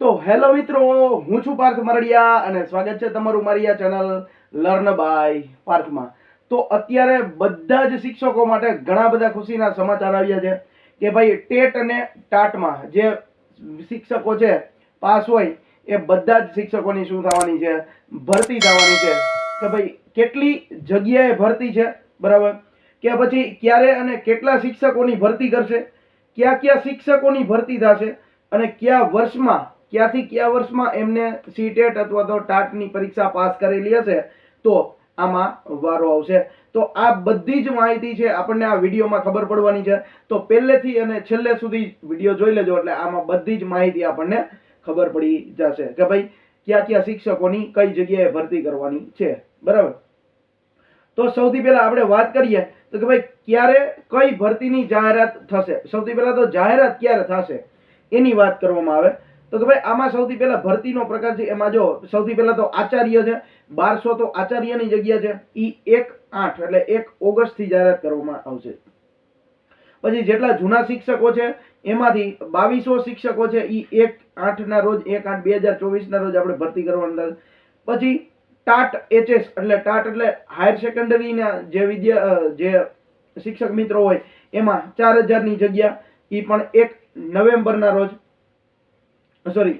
તો હેલો મિત્રો, હું છું પાર્થ મરડિયા અને સ્વાગત છે તમારું મારી આ ચેનલ લર્ન બાય પાર્થમાં. તો અત્યારે બધા જ શિક્ષકો માટે ઘણા બધા ખુશીના સમાચાર આવ્યા છે કે ભાઈ ટેટ અને ટાટમાં જે શિક્ષકો છે પાસ હોય એ બધા જ શિક્ષકોની શું થવાની છે, ભરતી થવાની છે. કે ભાઈ કેટલી જગ્યાએ ભરતી છે, બરાબર, કે પછી ક્યારે અને કેટલા શિક્ષકોની ભરતી કરશે, કયા કયા શિક્ષકોની ભરતી થશે અને કયા વર્ષમાં, ક્યાંથી કયા વર્ષમાં એમને સીટેટ અથવા તો ટાટની પરીક્ષા પાસ કરેલી હશે તો આમાં વારો આવશે. તો આ બધી જ માહિતી છે આપણને આ વિડીયોમાં ખબર પડવાની છે. તો પહેલેથી અને છેલ્લે સુધી વિડીયો જોઈ લેજો એટલે આમાં બધી જ માહિતી આપણને ખબર પડી જશે કે ભાઈ કયા કયા શિક્ષકોની કઈ જગ્યાએ ભરતી કરવાની છે, બરાબર. તો સૌથી પહેલા આપણે વાત કરીએ તો કે ભાઈ ક્યારે કઈ ભરતીની જાહેરાત થશે. સૌથી પહેલા તો જાહેરાત ક્યારે થશે એની વાત કરવામાં આવે તો કે ભાઈ આમાં સૌથી પહેલા ભરતીનો પ્રકાર છે. એમાં જો સૌથી પહેલા તો આચાર્ય છે, 1200 તો આચાર્યની જગ્યા છે, ઈ 1/8 એટલે 1 ઓગસ્ટ થી જાહેરાત કરવામાં આવશે. પછી જેટલા જૂના શિક્ષકો છે એમાંથી 2200 શિક્ષકો છે, ઈ 1/8 ના રોજ 1/8/2024 ના રોજ આપણે ભરતી કરવાના. પછી ટાટ એચએસ એટલે ટાટ એટલે હાયર સેકન્ડરીના જે શિક્ષક મિત્રો હોય એમાં 4000 ની જગ્યા, ઈ પણ 1 નવેમ્બરના રોજ, સોરી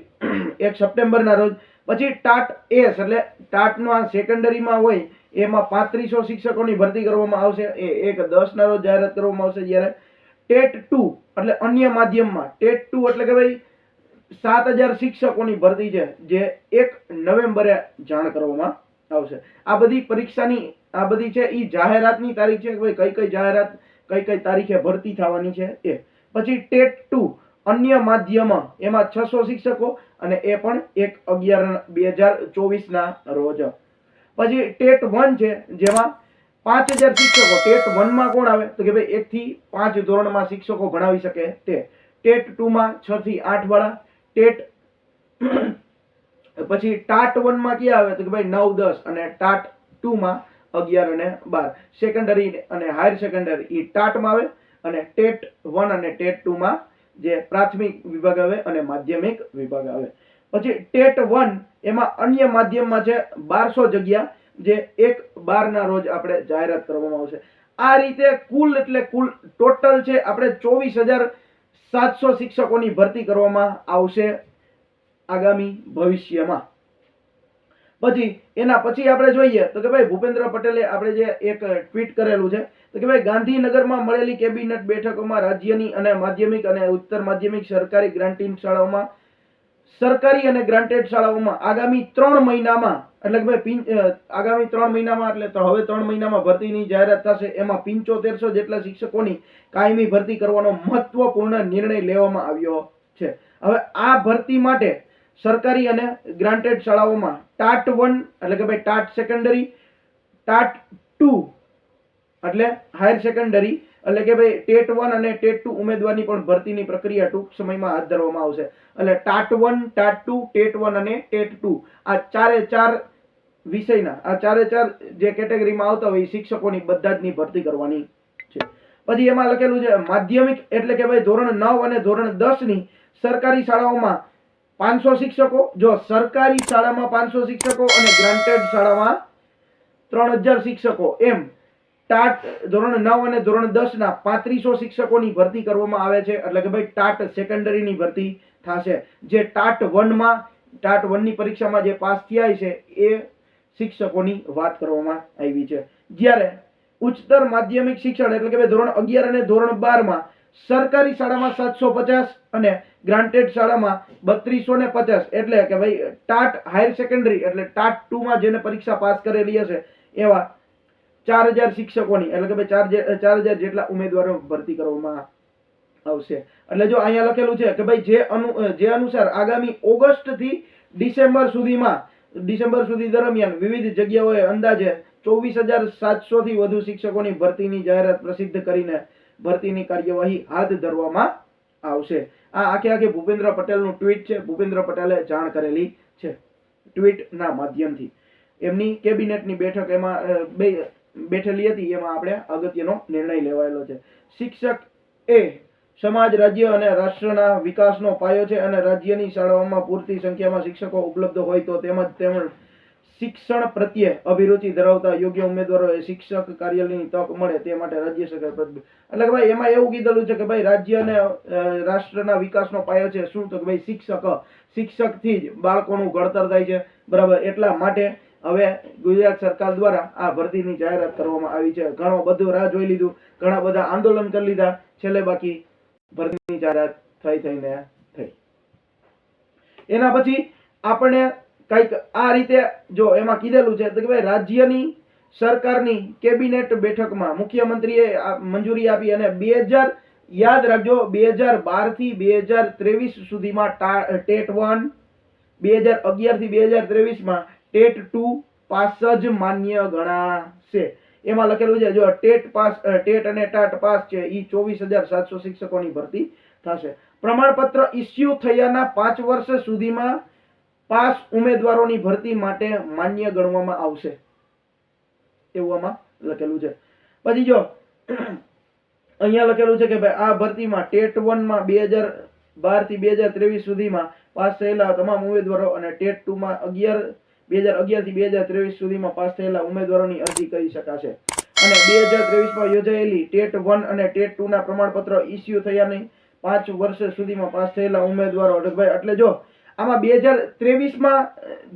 1 સપ્ટેમ્બરના રોજ. પછી ટાટ એસ એટલે ટાટના સેકન્ડરીમાં હોય એમાં 3500 શિક્ષકોની ભરતી કરવામાં આવશે, એ 1/10 ના રોજ જાહેરાત કરવામાં આવશે. જ્યારે ટેટ 2 એટલે અન્ય માધ્યમમાં, ટેટ 2 એટલે કે ભાઈ 7000 શિક્ષકોની ભરતી છે જે 1 નવેમ્બરે જાણ કરવામાં આવશે. આ બધી પરીક્ષાની આ બધી છે ઈ જાહેરાતની તારીખ છે કે ભાઈ કઈ કઈ જાહેરાત કઈ કઈ તારીખે ભરતી થવાની છે એ. પછી ટેટ 2 અન્ય માધ્યમમાં એમાં 600 શિક્ષકો અને એ પણ 1/11/2024 ના રોજ. પછી ટેટ 1 છે જેમાં 5000 શિક્ષકો. ટેટ 1 માં કોણ આવે તો કે ભાઈ 1 થી 5 ધોરણમાં શિક્ષકો ભણાવી શકે તે. ટેટ 2 માં 6 થી 8 વાળા. ટેટ પછી ટાટ 1 માં ક્યાં આવે તો કે ભાઈ 9 10 અને ટાટ 2 માં 11 અને 12. સેકન્ડરી અને હાયર સેકન્ડરી ઈ ટાટ માં આવે અને ટેટ 1 અને ટેટ 2 માં જે પ્રાથમિક વિભાગ આવે અને માધ્યમિક વિભાગ આવે. પછી ટેટ 1 એમાં અન્ય માધ્યમમાં છે 1200 જગ્યા જે 1/12 ના રોજ આપણે જાહેરાત કરવામાં આવશે. આ રીતે કુલ એટલે કુલ ટોટલ છે આપણે 24700 શિક્ષકોની ભરતી કરવામાં આવશે આગામી ભવિષ્યમાં. પછી એના પછી આપણે જોઈએ તો કે ભાઈ ભૂપેન્દ્ર પટેલે આપણે જે એક ટ્વીટ કરેલું છે તો કે ભાઈ ગાંધીનગરમાં મળેલી કેબિનેટ બેઠકોમાં રાજ્યની અને માધ્યમિક અને ઉત્તર માધ્યમિક સરકારી ગ્રાન્ટેડ શાળાઓમાં આગામી 3 મહિનામાં એટલે કે ભાઈ આગામી 3 મહિનામાં એટલે તો હવે 3 મહિનામાં ભરતીની જાહેરાત થશે. એમાં 7500 જેટલા શિક્ષકોની કાયમી ભરતી કરવાનો મહત્વપૂર્ણ નિર્ણય લેવામાં આવ્યો છે. હવે આ ભરતી માટે સરકારી અને ગ્રાન્ટેડ શાળાઓમાં ટાટ 1 એટલે કે ભાઈ ટાટ સેકન્ડરી, ટાટ 2 એટલે હાયર સેકન્ડરી એટલે કે ભાઈ ટેટ 1 અને ટેટ 2 ઉમેદવારની પણ ભરતીની પ્રક્રિયા ટૂંક સમયમાં હાથ ધરવામાં આવશે. એટલે ટાટ 1, ટાટ 2, ટેટ 1 અને ટેટ 2 આ ચારે ચાર વિષયના આ ચારે ચાર જે કેટેગરીમાં આવતા હોય શિક્ષકોની બધા જની ભરતી કરવાની છે. પછી એમાં લખેલું છે માધ્યમિક એટલે કે ભાઈ ધોરણ 9 અને ધોરણ 10 ની સરકારી શાળાઓમાં 500 શિક્ષકો. જો સરકારી શાળામાં 500 શિક્ષકો અને ગ્રાન્ટેડ શાળામાં 3000 શિક્ષકો એમ ટાટ ધોરણ 9 અને ધોરણ 10 ના 3500 શિક્ષકોની ભરતી કરવામાં આવે છે. એટલે કે ભાઈ ટાટ સેકન્ડરીની ભરતી થશે. જે ટાટ 1 માં ટાટ 1 ની પરીક્ષામાં જે પાસ થયા છે એ શિક્ષકોની વાત કરવામાં આવી છે. જ્યારે ઉચ્ચતર માધ્યમિક શિક્ષણ એટલે કે ભાઈ ધોરણ 11 અને ધોરણ 12 માં સરકારી શાળામાં 750 અને ગ્રાન્ટેડ શાળામાં 3250 એટલે કે ભાઈ ટાટ હાયર સેકન્ડરી એટલે ટાટ 2 માં જેને પરીક્ષા પાસ કરેલી હશે એવા 4000 શિક્ષકોની એટલે કે ભાઈ 4000 જેટલા ઉમેદવારો ભરતી કરવામાં આવશે. એટલે જો અહીંયા લખેલું છે કે ભાઈ જે અનુસાર આગામી ઓગસ્ટ થી ડિસેમ્બર સુધી દરમિયાન વિવિધ જગ્યાઓએ અંદાજે 24700 થી વધુ શિક્ષકોની ભરતીની જાહેરાત પ્રસિદ્ધ કરીને ભરતીની કાર્યવાહી હાથ ધરવામાં આવશે. આ આખે ભૂપેન્દ્ર પટેલનું ટ્વીટ છે. ભૂપેન્દ્ર પટેલે જાણ કરેલી છે ટ્વીટના માધ્યમથી. એમની કેબિનેટની બેઠક એમાં બેઠેલી હતી એમાં આપણે અગત્યનો નિર્ણય લેવાયેલો છે. શિક્ષક એ સમાજ, રાજ્ય અને રાષ્ટ્રના વિકાસનો પાયો છે અને રાજ્યની શાળાઓમાં પૂરતી સંખ્યામાં શિક્ષકો ઉપલબ્ધ હોય તો તેમજ શિક્ષણ પ્રત્યે અભિરુચિ ધરાવતા યોગ્ય ઉમેદવારોએ શિક્ષક કાર્યાલયની તક મળે તે માટે રાજ્ય સરકાર એટલે કે ભાઈ એમાં એવું કીધેલું છે કે ભાઈ રાજ્ય અને રાષ્ટ્રના વિકાસનો પાયો છે શું? તો કે ભાઈ શિક્ષકથી જ બાળકોનું ઘડતર થાય છે, બરાબર. એટલા માટે હવે ગુજરાત સરકાર દ્વારા આ ભરતીની જાહેરાત કરવામાં આવી છે. ઘણો બધું રાહ જોઈ લીધું, ઘણા બધા આંદોલન કરી લીધા, છેલ્લે બાકી ભરતીની જાહેરાત થઈ. એના પછી આપણે કઈક આ રીતે જો એમાં કીધેલું છે કે ભાઈ રાજ્યની સરકારની કેબિનેટ બેઠકમાં મુખ્યમંત્રીએ મંજૂરી આપી અને 2000 યાદ રાખજો 2012 થી 2023 સુધીમાં ટેટ 1, 2011 થી 2023 માં ટેટ 2 પાસ જ માન્ય ગણાશે. એમાં લખેલું છે જો ટેટ અને ટાટ પાસ છે એ 24,700 શિક્ષકોની ભરતી થશે. પ્રમાણપત્ર ઇસ્યુ થયાના 5 વર્ષ સુધીમાં પાસ ઉમેદવારોની ભરતી માટે માન્ય ગણવામાં આવશે એવું આમાં લખેલું છે. પછી જો અહીંયા લખેલું છે કે ભાઈ આ ભરતીમાં ટેટ 1 માં 2012 થી 2023 સુધીમાં પાસ થયેલા તમામ ઉમેદવારો અને ટેટ 2 માં 2011 થી 2023 સુધીમાં પાસ થયેલા ઉમેદવારોની અરજી કરી શકાશે. અને 2023 માં યોજાયેલી ટેટ 1 અને ટેટ 2 ના પ્રમાણપત્ર ઇસ્યુ થયાની 5 વર્ષ સુધીમાં પાસ થયેલા ઉમેદવારો એટલે જો આમાં 2023 માં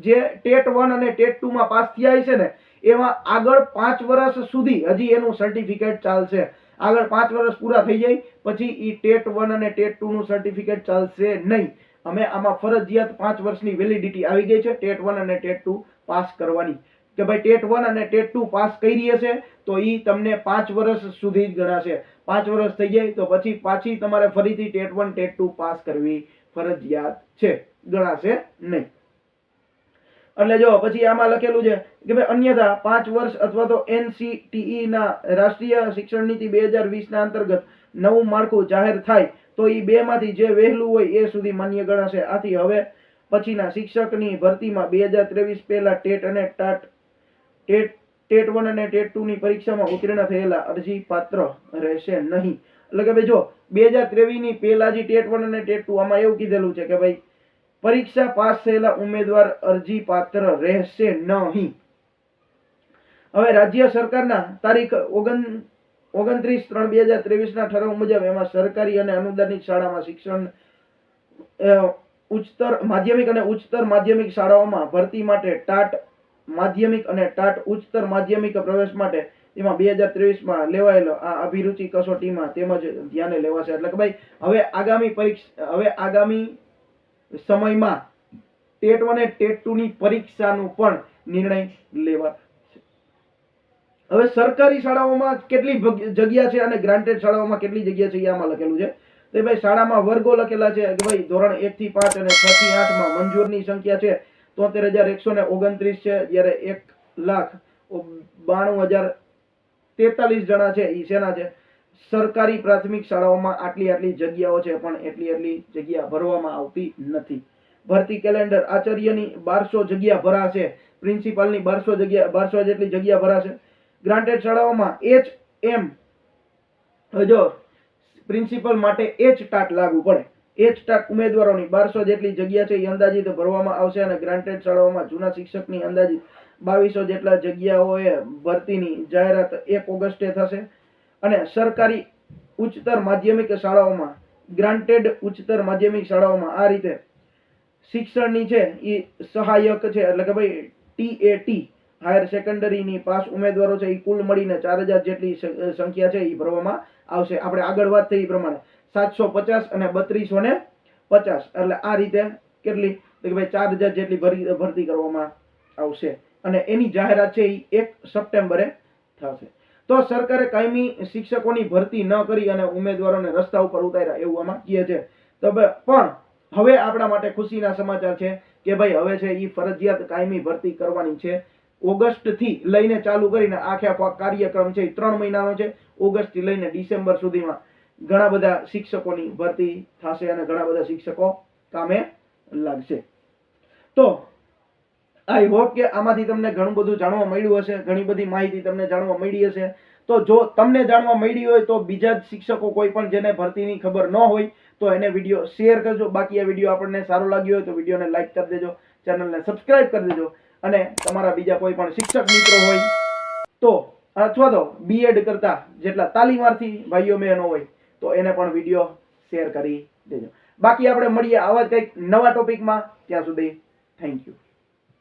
જે ટેટ 1 અને ટેટ 2 માં પાસ થયા છે ને એમાં આગળ 5 વર્ષ સુધી હજી એનું સર્ટિફિકેટ ચાલશે. આગળ 5 વર્ષ પૂરા થઈ જાય પછી ઈ ટેટ 1 અને ટેટ 2 નું સર્ટિફિકેટ ચાલશે નહીં. અમે આમાં ફરજિયાત 5 વર્ષની વેલિડિટી આવી ગઈ છે ટેટ 1 અને ટેટ 2 પાસ કરવાની કે ભાઈ ટેટ 1 અને ટેટ 2 પાસ કરી હશે તો ઈ તમને 5 વર્ષ સુધી જ ગણાશે. 5 વર્ષ થઈ જાય તો પછી પાછી તમારે ફરીથી ટેટ 1 ટેટ 2 પાસ કરવી ફરજિયાત છે, ગણાશે નહીં. એટલે જો પછી આમાં લખેલું છે કે ભાઈ અન્યથા 5 વર્ષ અથવા તો NCTE ના રાષ્ટ્રીય શિક્ષણ નીતિ 2020 ના અંતર્ગત નવું માળખું જાહેર થાય તો ઈ બે માંથી જે વહેલું હોય એ સુધી માન્ય ગણાશે. આથી હવે પછીના શિક્ષકની ભરતીમાં 2023 પહેલા ટેટ 1 અને ટેટ 2 ની પરીક્ષામાં ઉત્તીર્ણ થયેલા અરજી પાત્ર રહેશે નહીં. એટલે કે ભાઈ જો 2023 ની પહેલા જે ટેટ 1 અને ટેટ 2 આમાં એવું કીધેલું છે કે ભાઈ પરીક્ષા પાસ થયેલા ઉમેદવાર અરજી પાત્ર રહેશે નહીં. હવે રાજ્ય સરકારના તારીખ 29/3/2023 ના ઠરાવ મુજબ એમાં સરકારી અને અનુદાનિત શાળામાં શિક્ષણ ઉચ્ચતર માધ્યમિક અને ઉચ્ચતર માધ્યમિક શાળાઓમાં ભરતી માટે ટાટ માધ્યમિક અને ટાટ ઉચ્ચતર માધ્યમિક પ્રવેશ માટે એમાં 2023 માં લેવાયેલો આ અભિરુચિ કસોટીમાં તેમજ ધ્યાને લેવાશે. એટલે કે ભાઈ હવે આગામી સમયમાં ટેટ 1 અને ટેટ 2 ની પરીક્ષાનું પણ નિર્ણય લેવાશે. હવે સરકારી શાળાઓમાં કેટલી જગ્યા છે અને ગ્રાન્ટેડ શાળાઓમાં કેટલી જગ્યા છે એ આમાં લખેલું છે. તો ભાઈ શાળામાં વર્ગો લખેલા છે કે ભાઈ ધોરણ 1 થી 5 અને 6 થી 8 માં મંજૂરની સંખ્યા છે 73,129 છે, જ્યારે 1,92,043 જણા છે ઈ શેના છે? સરકારી પ્રાથમિક શાળાઓમાં આટલી જગ્યાઓ છે પણ એટલી જગ્યા ભરવામાં આવતી નથી. ભરતી કેલેન્ડર આચાર્યની 1200 જગ્યા ભરાશે, પ્રિન્સિપાલની 1200 જેટલી જગ્યા ભરાશે. ગ્રાન્ટેડ શાળાઓમાં HM જો પ્રિન્સિપલ માટે ટાટ લાગુ પડે. ટાટ ઉમેદવારોની 1200 જેટલી જગ્યા છે એ અંદાજિત ભરવામાં આવશે અને ગ્રાન્ટેડ શાળાઓમાં જૂના શિક્ષકની અંદાજિત 2200 જેટલા જગ્યાઓએ ભરતીની જાહેરાત 1 ઓગસ્ટે થશે. અને સરકારી ઉચ્ચતર માધ્યમિક શાળાઓમાં ગ્રાન્ટેડ ઉચ્ચતર માધ્યમિક શાળાઓમાં આ રીતે શિક્ષણની છે એ સહાયક છે એટલે કે ભાઈ TAT હાયર સેકન્ડરીની પાસ ઉમેદવારો છે એ કુલ મળીને 4000 જેટલી સંખ્યા છે એ ભરવામાં આવશે. આપણે આગળ વાત થઈ એ પ્રમાણે 750 અને 3250 એટલે આ રીતે કેટલી કે ભાઈ 4000 જેટલી ભરતી કરવામાં આવશે અને એની જાહેરાત છે એ 1 સપ્ટેમ્બરે થશે. તો સરકારે કાયમી શિક્ષકોની ભરતી ન કરી અને ઉમેદવારોને રસ્તા ઉપર ઉતાર્યા એવું આમાં કહે છે. તો પણ હવે આપણા માટે ખુશીના સમાચાર છે કે ભાઈ હવે છે એ ફરજિયાત કાયમી ભરતી કરવાની છે. ઓગસ્ટ થી લઈને ચાલુ કરીને આખે કાર્યક્રમ છે 3 મહિનાનો છે. ઓગસ્ટ થી લઈને ડિસેમ્બર સુધીમાં ઘણા બધા શિક્ષકોની ભરતી થશે અને ઘણા બધા શિક્ષકો કામે લાગશે. તો આઈ હોપ કે આમાંથી તમને ઘણું બધું જાણવા મળ્યું હશે, ઘણી બધી માહિતી તમને જાણવા મળી હશે. તો જો તમને જાણવા મળી હોય તો બીજા જ શિક્ષકો કોઈ પણ જેને ભરતીની ખબર ન હોય તો એને વિડીયો શેર કરજો. બાકી આ વિડીયો આપણને સારો લાગ્યો હોય તો વિડીયોને લાઈક કરી દેજો, ચેનલને સબસ્ક્રાઇબ કરી દેજો, અને તમારા બીજા કોઈ પણ શિક્ષક મિત્રો હોય તો અથવા તો બીએડ કરતા જેટલા તાલીમાર્થી ભાઈઓ બહેનો હોય તો એને પણ વિડીયો શેર કરી દેજો. બાકી આપણે મળીએ આવા જ કંઈક નવા ટોપિકમાં. ત્યાં સુધી થેન્ક યુ.